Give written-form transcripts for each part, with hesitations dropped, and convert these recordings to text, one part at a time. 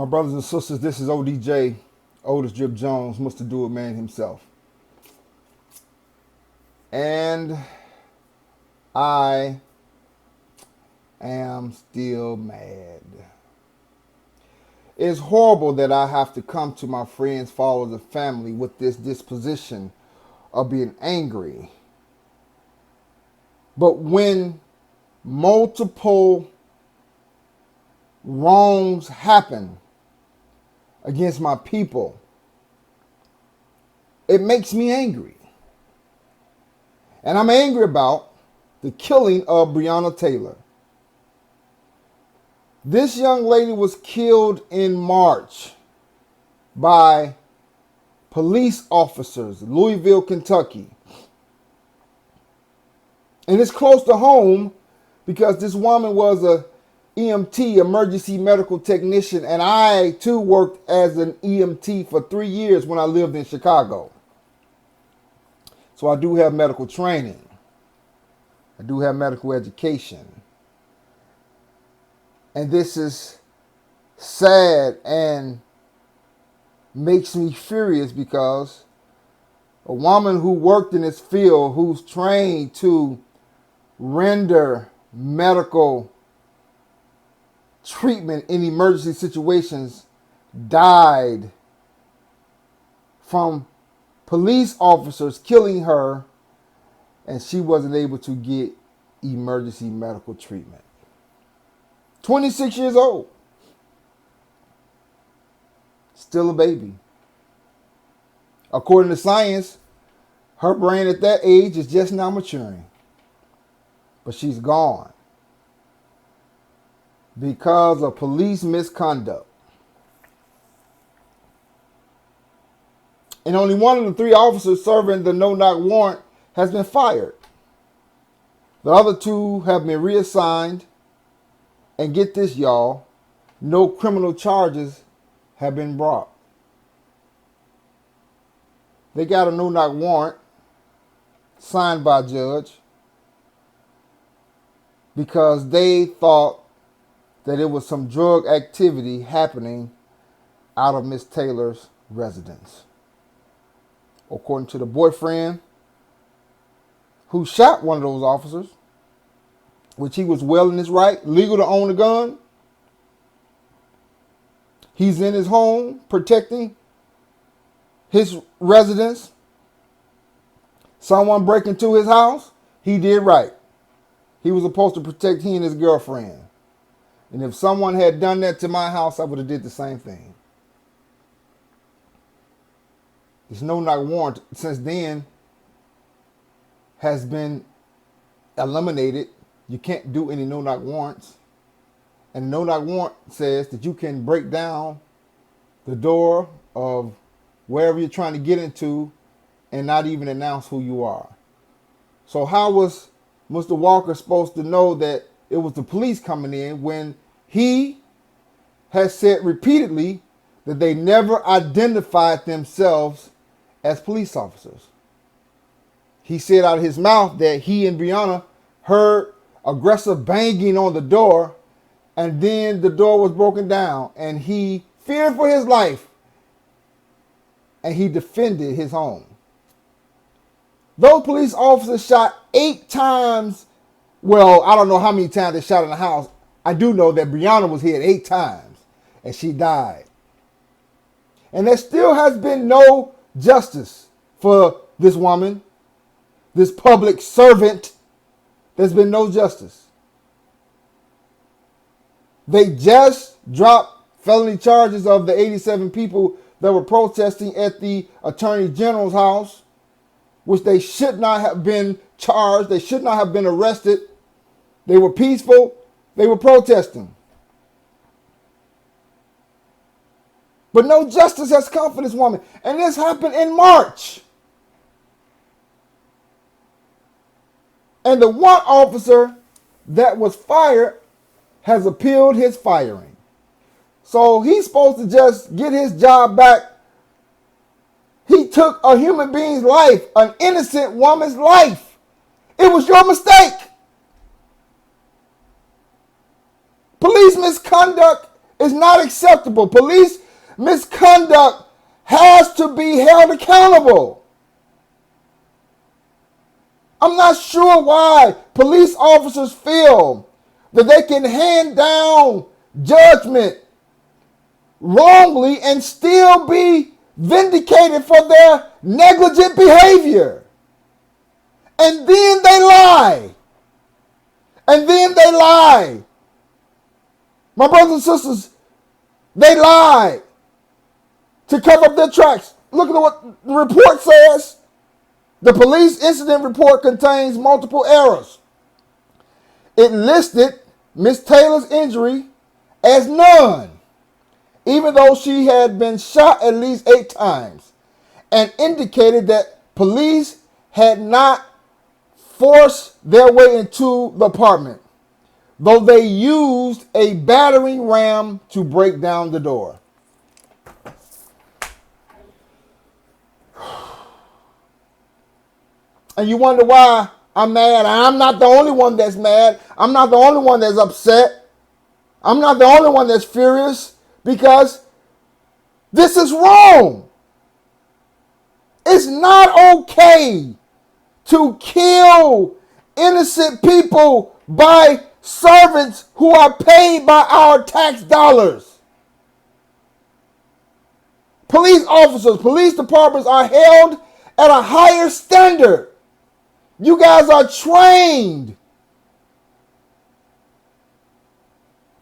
My brothers and sisters, this is ODJ, Oldest Drip Jones, MrDoItMan himself. And I am still mad. It's horrible that I have to come to my friends, followers, and family with this disposition of being angry. But when multiple wrongs happen against my people, it makes me angry. And I'm angry about the killing of Breonna Taylor. This young lady was killed in March by police officers, Louisville, Kentucky. And it's close to home because this woman was a EMT, emergency medical technician, and I too worked as an EMT for 3 years when I lived in Chicago. So I do have medical training. I do have medical education. And this is sad and makes me furious because a woman who worked in this field, who's trained to render medical treatment in emergency situations, died from police officers killing her, and she wasn't able to get emergency medical treatment. 26 years old. Still a baby. According to science, her brain at that age is just now maturing. But she's gone because of police misconduct. And only one of the 3 officers serving the no-knock warrant has been fired. The other 2 have been reassigned. And get this, y'all, no criminal charges have been brought. They got a no-knock warrant signed by a judge because they thought that it was some drug activity happening out of Miss Taylor's residence. According to the boyfriend who shot one of those officers, which he was well in his right, legal to own a gun. He's in his home protecting his residence. Someone break into his house, he did right. He was supposed to protect he and his girlfriend. And if someone had done that to my house, I would have did the same thing. This no-knock warrant since then has been eliminated. You can't do any no-knock warrants. And the no-knock warrant says that you can break down the door of wherever you're trying to get into and not even announce who you are. So how was Mr. Walker supposed to know that it was the police coming in when he has said repeatedly that they never identified themselves as police officers? He said out of his mouth that he and Breonna heard aggressive banging on the door, and then the door was broken down, and he feared for his life, and he defended his home. Those police officers shot 8 times. Well, I don't know how many times they shot in the house. I do know that Breonna was hit 8 times, and she died. And there still has been no justice for this woman, this public servant. There's been no justice. They just dropped felony charges of the 87 people that were protesting at the Attorney General's house, which they should not have been charged. They should not have been arrested. They were peaceful. They were protesting. But no justice has come for this woman. And this happened in March. And the one officer that was fired has appealed his firing. So he's supposed to just get his job back. He took a human being's life, an innocent woman's life. It was your mistake. Police misconduct It's not acceptable. Police misconduct has to be held accountable. I'm not sure why police officers feel that they can hand down judgment wrongly and still be vindicated for their negligent behavior. And then they lie. And then they lie. My brothers and sisters, they lie to cover up their tracks. Look at what the report says. The police incident report contains multiple errors. It listed Miss Taylor's injury as none, even though she had been shot at least 8 times, and indicated that police had not forced their way into the apartment, though they used a battering ram to break down the door. And you wonder why I'm mad. I'm not the only one that's mad. I'm not the only one that's upset. I'm not the only one that's furious, because this is wrong. It's not okay to kill innocent people by servants who are paid by our tax dollars. Police officers, police departments are held at a higher standard. You guys are trained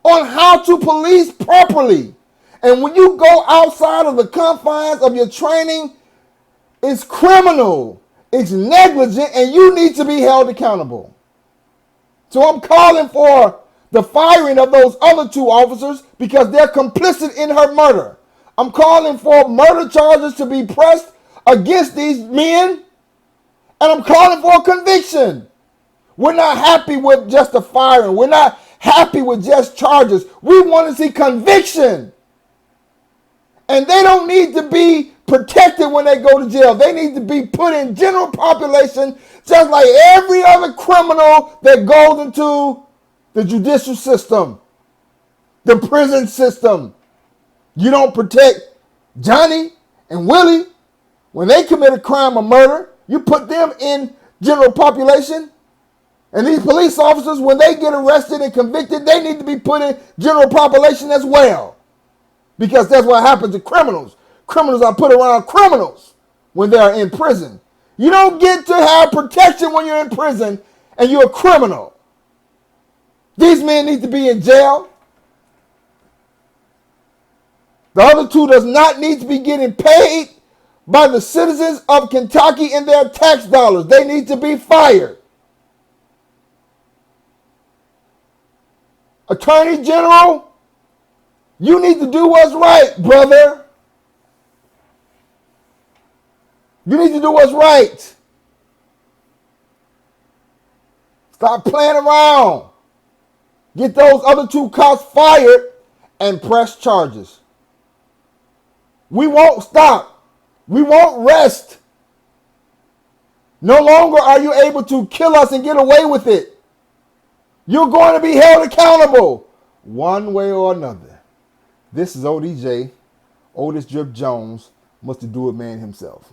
on how to police properly. And when you go outside of the confines of your training, it's criminal, it's negligent, and you need to be held accountable. So I'm calling for the firing of those other 2 officers because they're complicit in her murder. I'm calling for murder charges to be pressed against these men, and I'm calling for a conviction. We're not happy with just the firing. We're not happy with just charges. We want to see conviction. And they don't need to be protected when they go to jail. They need to be put in general population just like every other criminal that goes into the judicial system, the prison system. You don't protect Johnny and Willie when they commit a crime or murder. You put them in general population. And these police officers, when they get arrested and convicted, they need to be put in general population as well. Because that's what happens to criminals. Criminals are put around criminals when they are in prison. You don't get to have protection when you're in prison and you're a criminal. These men need to be in jail. The other 2 does not need to be getting paid by the citizens of Kentucky in their tax dollars. They need to be fired. Attorney General, you need to do what's right, brother. You need to do what's right. Stop playing around. Get those other 2 cops fired and press charges. We won't stop. We won't rest. No longer are you able to kill us and get away with it. You're going to be held accountable one way or another. This is ODJ, Otis Drip Jones, must do it man himself.